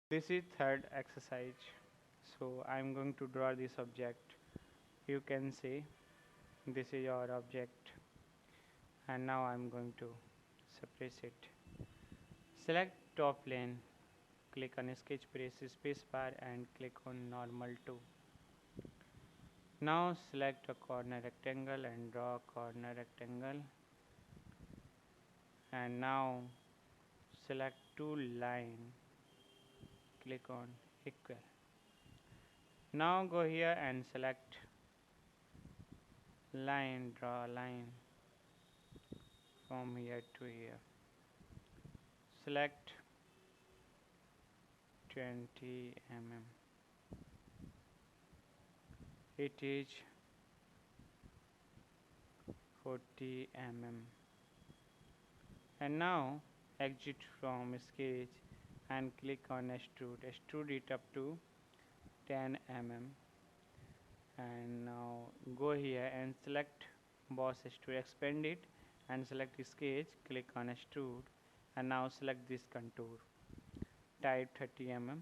This is third exercise. So I'm going to draw this object. You can say this is our object, and now I'm going to suppress it. Select top plane, click on sketch, press spacebar and click on normal 2. Now select a corner rectangle and draw a corner rectangle, and now select two line, click on equal. Now go here and select line, draw a line from here to here. Select 20 mm. It is 40 mm. And now exit from sketch and click on extrude. Extrude it up to 10 mm. And now go here and select boss extrude, expand it and select sketch, click on extrude, and now select this contour, type 30 mm